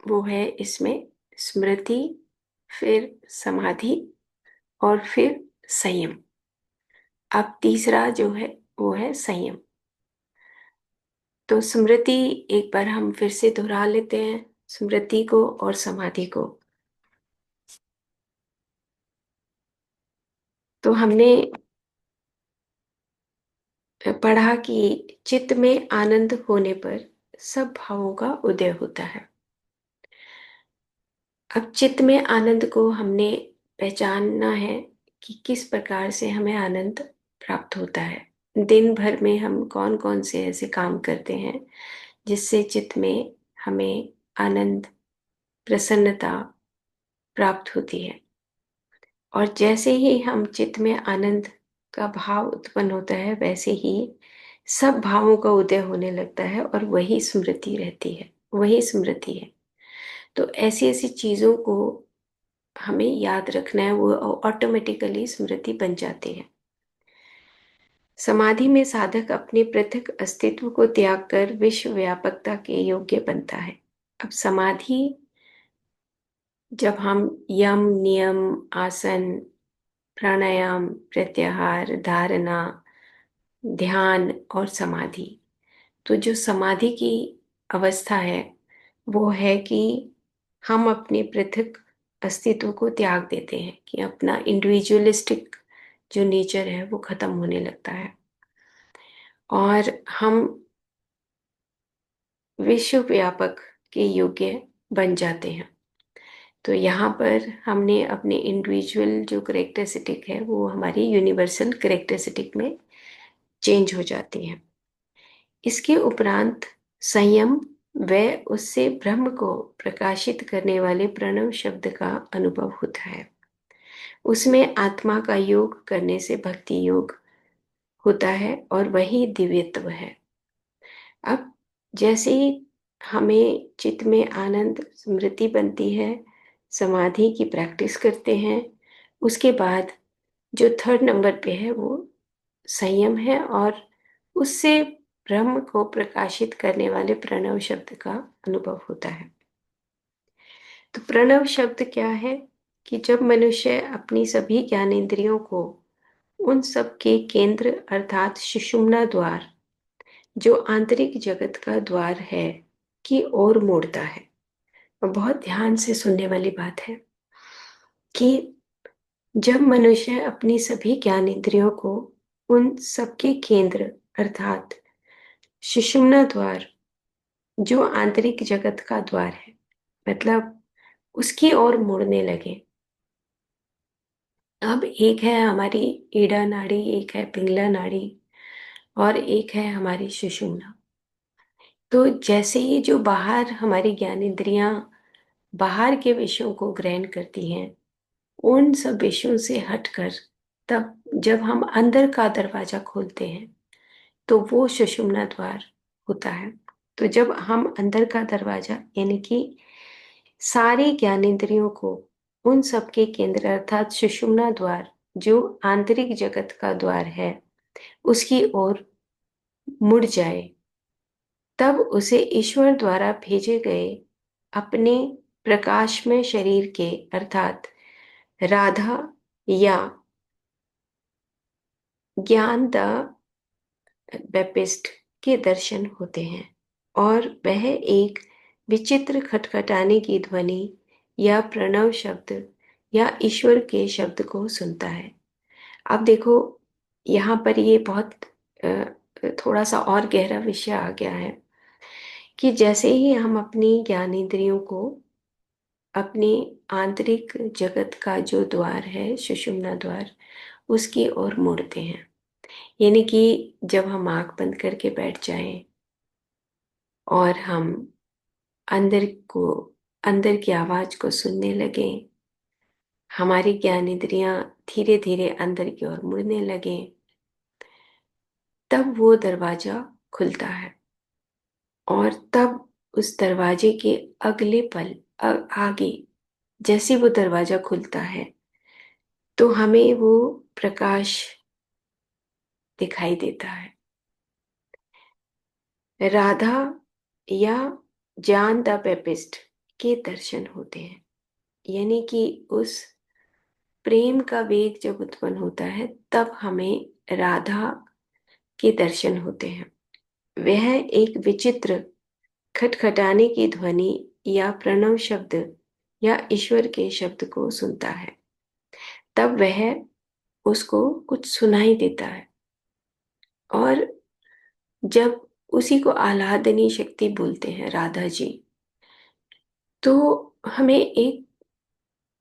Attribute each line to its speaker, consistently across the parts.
Speaker 1: वो है इसमें स्मृति, फिर समाधि और फिर संयम। अब तीसरा जो है वो है संयम। तो स्मृति एक बार हम फिर से दोहरा लेते हैं, स्मृति को और समाधि को। तो हमने पढ़ा कि चित्त में आनंद होने पर सब भावों का उदय होता है। अब चित्त में आनंद को हमने पहचानना है कि किस प्रकार से हमें आनंद प्राप्त होता है। दिन भर में हम कौन कौन से ऐसे काम करते हैं जिससे चित्त में हमें आनंद, प्रसन्नता प्राप्त होती है। और जैसे ही हम चित्त में आनंद का भाव उत्पन्न होता है, वैसे ही सब भावों का उदय होने लगता है और वही स्मृति रहती है, वही स्मृति है। तो ऐसी ऐसी चीजों को हमें याद रखना है, वो ऑटोमेटिकली स्मृति बन जाती है। समाधि में साधक अपने पृथक अस्तित्व को त्याग कर विश्व व्यापकता के योग्य बनता है। अब समाधि, जब हम यम, नियम, आसन, प्राणायाम, प्रत्याहार, धारणा, ध्यान और समाधि, तो जो समाधि की अवस्था है वो है कि हम अपने पृथक अस्तित्व को त्याग देते हैं, कि अपना इंडिविजुअलिस्टिक जो नेचर है वो खत्म होने लगता है और हम विश्व व्यापक के योग्य बन जाते हैं। तो यहाँ पर हमने अपने इंडिविजुअल जो करेक्टरिस्टिक है वो हमारी यूनिवर्सल करेक्टरिस्टिक में चेंज हो जाती है। इसके उपरांत संयम व उससे ब्रह्म को प्रकाशित करने वाले प्रणव शब्द का अनुभव होता है। उसमें आत्मा का योग करने से भक्ति योग होता है और वही दिव्यत्व है। अब जैसे ही हमें चित्त में आनंद, स्मृति बनती है, समाधि की प्रैक्टिस करते हैं, उसके बाद जो थर्ड नंबर पे है वो संयम है और उससे ब्रह्म को प्रकाशित करने वाले प्रणव शब्द का अनुभव होता है। तो प्रणव शब्द क्या है कि जब मनुष्य अपनी सभी ज्ञानेंद्रियों को उन सब के केंद्र अर्थात सुषुम्ना द्वार, जो आंतरिक जगत का द्वार है, की ओर मोड़ता है। और बहुत ध्यान से सुनने वाली बात है कि जब मनुष्य अपनी सभी ज्ञानेंद्रियों को उन सबके केंद्र अर्थात सुषुम्ना द्वार, जो आंतरिक जगत का द्वार है, मतलब उसकी ओर मुड़ने लगे। अब एक है हमारी ईड़ा नाड़ी, एक है पिंगला नाड़ी और एक है हमारी सुषुम्ना। तो जैसे ही जो बाहर हमारी ज्ञानेंद्रियां बाहर के विषयों को ग्रहण करती हैं, उन सब विषयों से हटकर तब जब हम अंदर का दरवाजा खोलते हैं तो वो सुषुम्ना द्वार होता है। तो जब हम अंदर का दरवाजा यानी कि सारे ज्ञानेंद्रियों को उन सब के केंद्र अर्थात सुषुम्ना द्वार, जो आंतरिक जगत का द्वार है, उसकी ओर मुड़ जाए, तब उसे ईश्वर द्वारा भेजे गए अपने प्रकाशमय शरीर के अर्थात राधा या ज्ञान द बेपिस्ट के दर्शन होते हैं और वह एक विचित्र खटखटाने की ध्वनि या प्रणव शब्द या ईश्वर के शब्द को सुनता है। अब देखो, यहाँ पर ये बहुत थोड़ा सा और गहरा विषय आ गया है कि जैसे ही हम अपनी ज्ञानेंद्रियों को अपनी आंतरिक जगत का जो द्वार है, सुषुम्ना द्वार, उसकी ओर मोड़ते हैं, यानी कि जब हम आंख बंद करके बैठ जाएं और हम अंदर को, अंदर की आवाज को सुनने लगे, हमारी ज्ञानेंद्रियां धीरे धीरे अंदर की ओर मुड़ने लगे, तब वो दरवाजा खुलता है। और तब उस दरवाजे के अगले पल आगे जैसे वो दरवाजा खुलता है तो हमें वो प्रकाश दिखाई देता है। राधा या जॉन द बैप्टिस्ट के दर्शन होते हैं। यानी कि उस प्रेम का वेग जब उत्पन्न होता है तब हमें राधा के दर्शन होते हैं। वह एक विचित्र खटखटाने की ध्वनि या प्रणव शब्द या ईश्वर के शब्द को सुनता है, तब वह उसको कुछ सुनाई देता है। और जब उसी को आह्लादनी शक्ति बोलते हैं राधा जी, तो हमें एक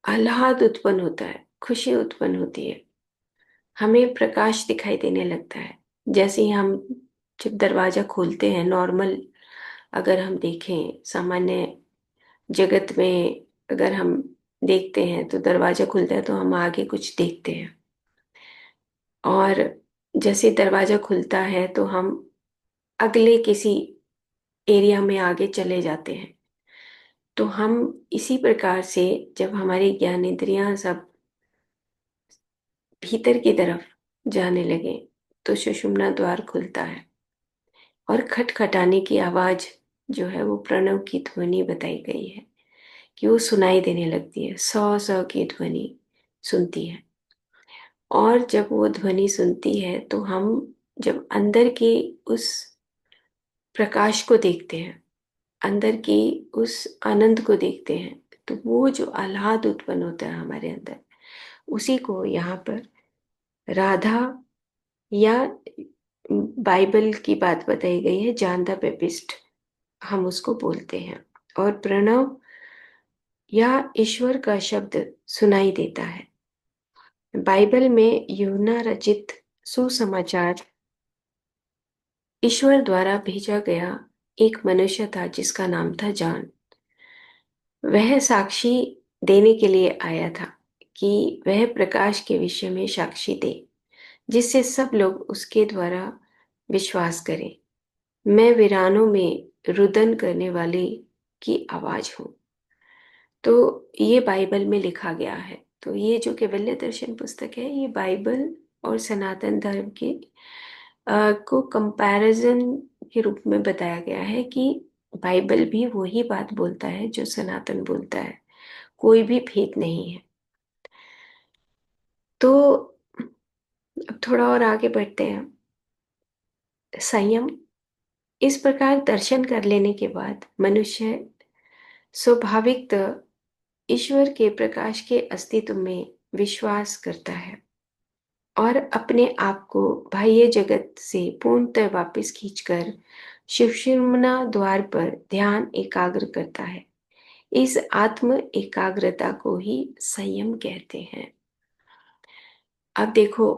Speaker 1: आह्लाद उत्पन्न होता है, खुशी उत्पन्न होती है, हमें प्रकाश दिखाई देने लगता है। जैसे ही हम जब दरवाजा खोलते हैं, नॉर्मल अगर हम देखें सामान्य जगत में, अगर हम देखते हैं तो दरवाजा खुलता है तो हम आगे कुछ देखते हैं, और जैसे दरवाजा खुलता है तो हम अगले किसी एरिया में आगे चले जाते हैं। तो हम इसी प्रकार से जब हमारी ज्ञानेंद्रियां सब भीतर की तरफ जाने लगे तो सुषुम्ना द्वार खुलता है और खटखटाने की आवाज जो है वो प्रणव की ध्वनि बताई गई है कि वो सुनाई देने लगती है, सौ सौ की ध्वनि सुनती है। और जब वो ध्वनि सुनती है तो हम जब अंदर की उस प्रकाश को देखते हैं, अंदर की उस आनंद को देखते हैं, तो वो जो आह्लाद उत्पन्न होता है हमारे अंदर, उसी को यहाँ पर राधा या बाइबल की बात बताई गई है, जॉन द बैप्टिस्ट हम उसको बोलते हैं। और प्रणव या ईश्वर का शब्द सुनाई देता है। बाइबल में यूहन्ना रचित सुसमाचार ईश्वर द्वारा भेजा गया एक मनुष्य था जिसका नाम था जॉन। वह साक्षी देने के लिए आया था कि वह प्रकाश के विषय में साक्षी दे, जिससे सब लोग उसके द्वारा विश्वास करें। मैं वीरानों में रुदन करने वाली की आवाज हूँ। तो ये बाइबल में लिखा गया है। तो ये जो कैवल्य दर्शन पुस्तक है, ये बाइबल और सनातन धर्म के को कंपैरिजन के रूप में बताया गया है कि बाइबल भी वही बात बोलता है जो सनातन बोलता है, कोई भी भेद नहीं है। तो अब थोड़ा और आगे बढ़ते हैं। संयम। इस प्रकार दर्शन कर लेने के बाद मनुष्य स्वाभाविकतः ईश्वर के प्रकाश के अस्तित्व में विश्वास करता है और अपने आप को बाह्य जगत से पूर्णतः वापस खींचकर सुषुम्ना द्वार पर ध्यान एकाग्र करता है। इस आत्म एकाग्रता को ही संयम कहते हैं। अब देखो,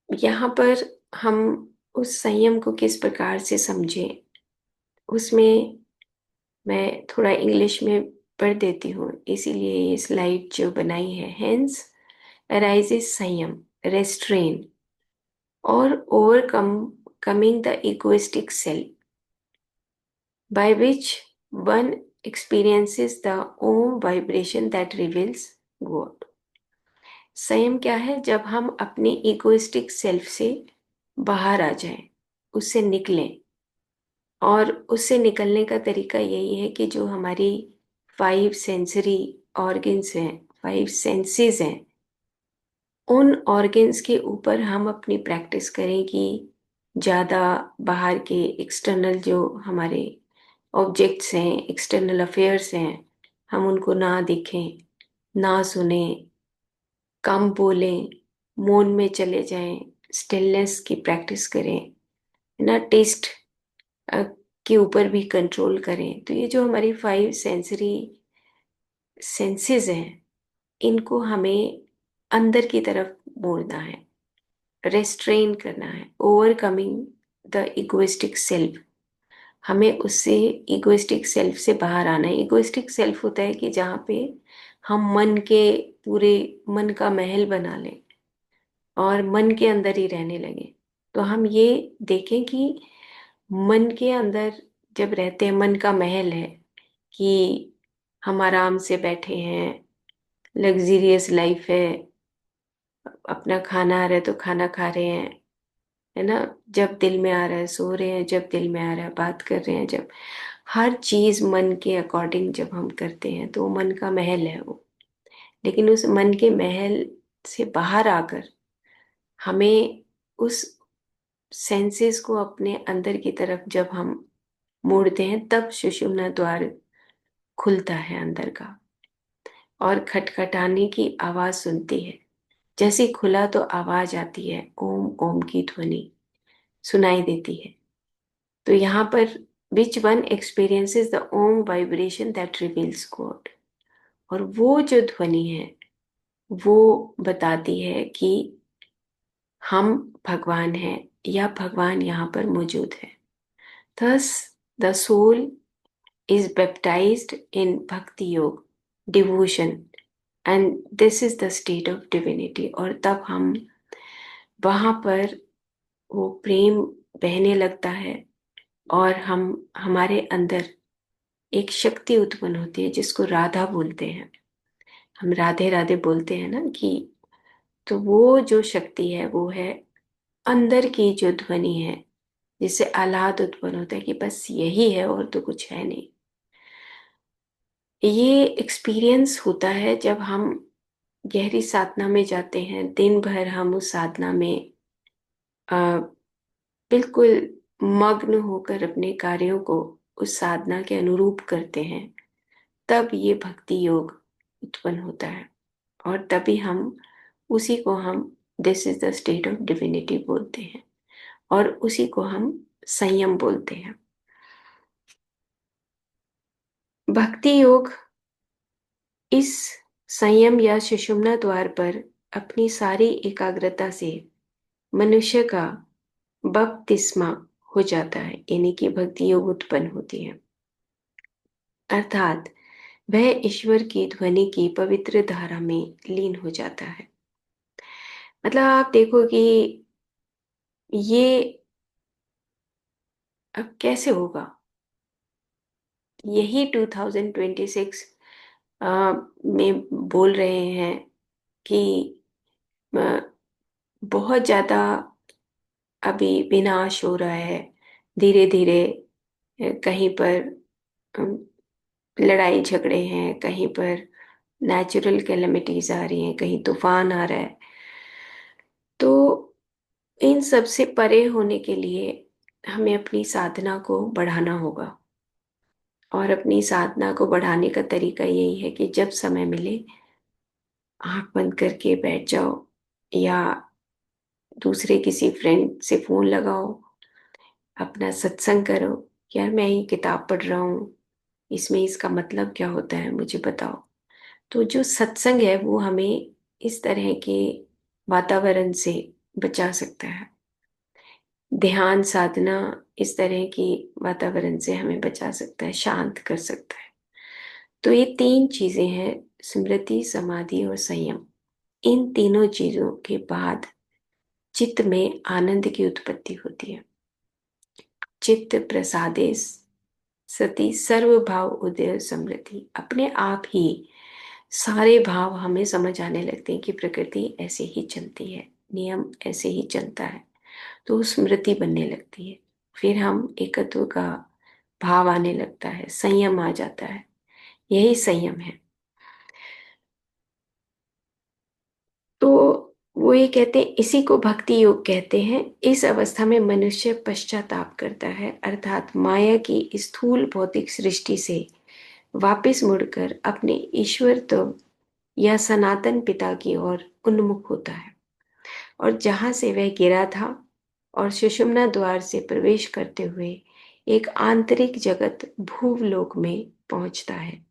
Speaker 1: यहाँ पर हम उस संयम को किस प्रकार से समझें, उसमें मैं थोड़ा इंग्लिश में पढ़ देती हूँ, इसीलिए ये स्लाइड जो बनाई है। हेंस अराइजेस संयम, रेस्ट्रेन और overcoming the egoistic self, by which one experiences the Om vibration that reveals God. संयम क्या है? जब हम अपने इगोइस्टिक सेल्फ से बाहर आ जाएं, उससे निकलें। और उससे निकलने का तरीका यही है कि जो हमारी 5 सेंसरी ऑर्गन्स हैं, 5 सेंसेस हैं, उन ऑर्गन्स के ऊपर हम अपनी प्रैक्टिस करें कि ज़्यादा बाहर के एक्सटर्नल जो हमारे ऑब्जेक्ट्स हैं, एक्सटर्नल अफेयर्स हैं, हम उनको ना देखें, ना सुने, कम बोलें, मौन में चले जाएं, स्टिलनेस की प्रैक्टिस करें, ना टेस्ट के ऊपर भी कंट्रोल करें। तो ये जो हमारी 5 सेंसरी सेंसेस हैं, इनको हमें अंदर की तरफ मोड़ना है, रेस्ट्रेन करना है, ओवरकमिंग द इगोइस्टिक सेल्फ। हमें उससे इगोइस्टिक सेल्फ से बाहर आना है। इगोइस्टिक सेल्फ होता है कि जहाँ पे हम मन के पूरे मन का महल बना लें और मन के अंदर ही रहने लगे। तो हम ये देखें कि मन के अंदर जब रहते हैं, मन का महल है कि हम आराम से बैठे हैं, लग्जीरियस लाइफ है, अपना खाना आ रहा है तो खाना खा रहे हैं, है ना, जब दिल में आ रहा है सो रहे हैं, जब दिल में आ रहा है बात कर रहे हैं, जब हर चीज मन के अकॉर्डिंग जब हम करते हैं तो मन का महल है वो। लेकिन उस मन के महल से बाहर आकर हमें उस सेंसेस को अपने अंदर की तरफ जब हम मोड़ते हैं, तब सुषुम्ना द्वार खुलता है अंदर का, और खटखटाने की आवाज सुनती है। जैसे खुला तो आवाज आती है, ओम ओम की ध्वनि सुनाई देती है। तो यहाँ पर which one experiences the Om vibration that reveals God, और वो जो ध्वनि है वो बताती है कि हम भगवान हैं या भगवान यहाँ पर मौजूद है। Thus the soul is baptized in bhakti yoga devotion, and this is the state of divinity। और तब हम वहां पर वो प्रेम बहने लगता है, और हम हमारे अंदर एक शक्ति उत्पन्न होती है जिसको राधा बोलते हैं। हम राधे राधे बोलते हैं ना कि, तो वो जो शक्ति है वो है अंदर की जो ध्वनि है, जिससे आह्लाद उत्पन्न होता है कि बस यही है और तो कुछ है नहीं। ये एक्सपीरियंस होता है जब हम गहरी साधना में जाते हैं। दिन भर हम उस साधना में अ, बिल्कुल मग्न होकर अपने कार्यों को उस साधना के अनुरूप करते हैं, तब ये भक्ति योग उत्पन्न होता है। और तभी हम उसी को हम this is the state of divinity बोलते हैं, और उसी को हम संयम बोलते हैं। भक्ति योग इस संयम या सुषुम्ना द्वार पर अपनी सारी एकाग्रता से मनुष्य का बपतिस्मा हो जाता है, यानी कि भक्ति योग उत्पन्न होती है। अर्थात वह ईश्वर की ध्वनि की पवित्र धारा में लीन हो जाता है। मतलब आप देखो कि ये अब कैसे होगा। यही 2026 में बोल रहे हैं कि अ, बहुत ज्यादा अभी विनाश हो रहा है धीरे धीरे। कहीं पर अम, लड़ाई झगड़े हैं, कहीं पर नेचुरल कैलेमिटीज आ रही हैं, कहीं तूफान आ रहा है। तो इन सब से परे होने के लिए हमें अपनी साधना को बढ़ाना होगा। और अपनी साधना को बढ़ाने का तरीका यही है कि जब समय मिले आंख बंद करके बैठ जाओ, या दूसरे किसी फ्रेंड से फोन लगाओ, अपना सत्संग करो। यार मैं ये किताब पढ़ रहा हूँ, इसमें इसका मतलब क्या होता है मुझे बताओ। तो जो सत्संग है वो हमें इस तरह के वातावरण से बचा सकता है। ध्यान साधना इस तरह की वातावरण से हमें बचा सकता है, शांत कर सकता है। तो ये तीन चीजें हैं, स्मृति, समाधि और संयम। इन तीनों चीजों के बाद चित्त में आनंद की उत्पत्ति होती है। चित्त प्रसादे सती सर्व भाव उदय समृद्धि। अपने आप ही सारे भाव हमें समझ आने लगते हैं कि प्रकृति ऐसे ही चलती है, नियम ऐसे ही चलता है। तो स्मृति बनने लगती है, फिर हम एकत्व का भाव आने लगता है, संयम आ जाता है। यही संयम है। तो वो ये कहते हैं, इसी को भक्ति योग कहते हैं। इस अवस्था में मनुष्य पश्चाताप करता है, अर्थात माया की स्थूल भौतिक सृष्टि से वापस मुड़कर अपने ईश्वर तो या सनातन पिता की ओर उन्मुख होता है, और जहां से वह गिरा था और सुषुम्ना द्वार से प्रवेश करते हुए एक आंतरिक जगत भूवलोक में पहुंचता है।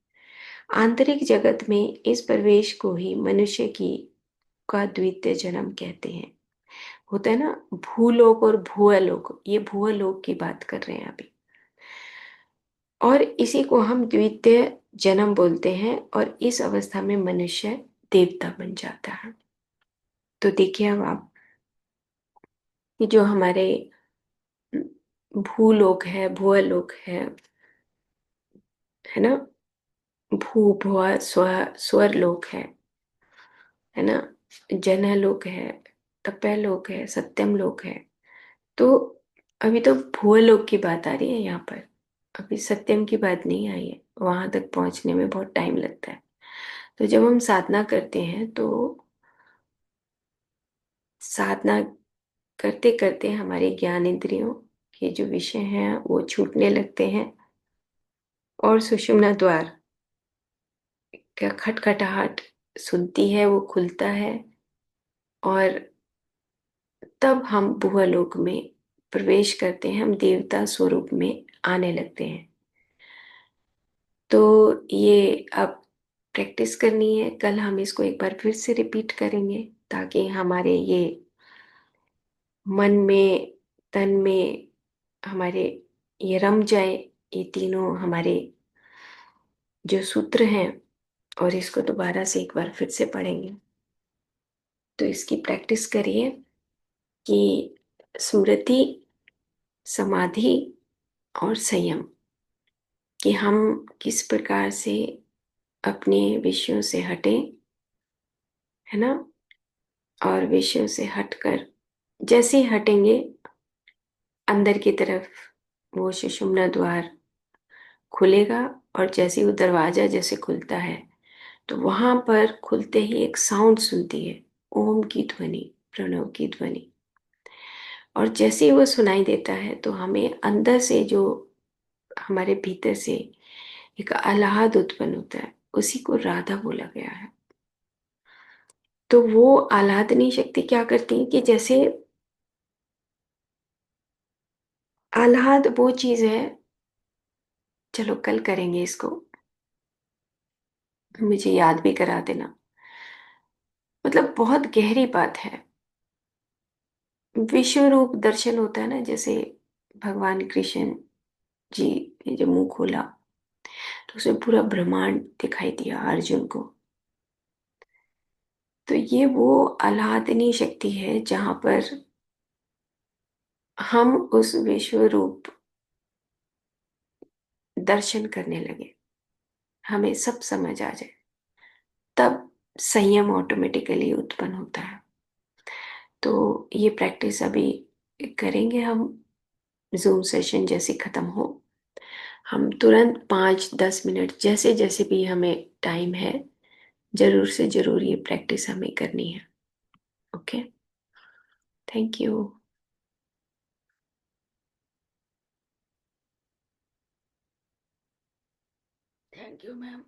Speaker 1: आंतरिक जगत में इस प्रवेश को ही मनुष्य की का द्वितीय जन्म कहते हैं। होता है ना, भूलोक और भुवलोक, ये भुवलोक की बात कर रहे हैं अभी। और इसी को हम द्वितीय जन्म बोलते हैं, और इस अवस्था में मनुष्य देवता बन जाता है। तो देखिए अब आप कि जो हमारे भूलोक है, भुवलोक है ना, भू भुव स्व स्वर लोक है ना, जनलोक है, तपलोक है, सत्यम लोक है। तो अभी तो भूलोक की बात आ रही है यहाँ पर। अभी सत्यम की बात नहीं आई है, वहां तक पहुंचने में बहुत टाइम लगता है। तो जब हम साधना करते हैं तो साधना करते करते हमारे ज्ञान इंद्रियों के जो विषय हैं वो छूटने लगते हैं, और सुषुम्ना द्वार का खटखटाहट सुनती है, वो खुलता है, और तब हम भुवलोक में प्रवेश करते हैं, हम देवता स्वरूप में आने लगते हैं। तो ये अब प्रैक्टिस करनी है। कल हम इसको एक बार फिर से रिपीट करेंगे ताकि हमारे ये मन में, तन में, हमारे ये रम जाए, ये तीनों हमारे जो सूत्र हैं। और इसको दोबारा से एक बार फिर से पढ़ेंगे। तो इसकी प्रैक्टिस करिए कि स्मृति, समाधि और संयम, कि हम किस प्रकार से अपने विषयों से हटें, है ना। और विषयों से हटकर जैसे ही हटेंगे, अंदर की तरफ वो सुषुम्ना द्वार खुलेगा, और जैसे ही वो दरवाजा जैसे खुलता है तो वहां पर खुलते ही एक साउंड सुनती है, ओम की ध्वनि, प्रणव की ध्वनि। और जैसे ही वो सुनाई देता है तो हमें अंदर से जो, हमारे भीतर से एक आह्लाद उत्पन्न होता है, उसी को राधा बोला गया है। तो वो आह्लादनी शक्ति क्या करती है कि जैसे आह्लाद वो चीज है। चलो कल करेंगे इसको, मुझे याद भी करा देना। मतलब बहुत गहरी बात है। विश्व रूप दर्शन होता है ना, जैसे भगवान कृष्ण जी ने जब मुंह खोला तो उसमें पूरा ब्रह्मांड दिखाई दिया अर्जुन को। तो ये वो आह्लादनी शक्ति है जहां पर हम उस विश्व रूप दर्शन करने लगे, हमें सब समझ आ जाए, तब संयम ऑटोमेटिकली उत्पन्न होता है। तो ये प्रैक्टिस अभी करेंगे हम। जूम सेशन जैसे खत्म हो, हम तुरंत 5-10 मिनट जैसे जैसे भी हमें टाइम है, जरूर से जरूर ये प्रैक्टिस हमें करनी है। Okay, thank you. Thank you ma'am.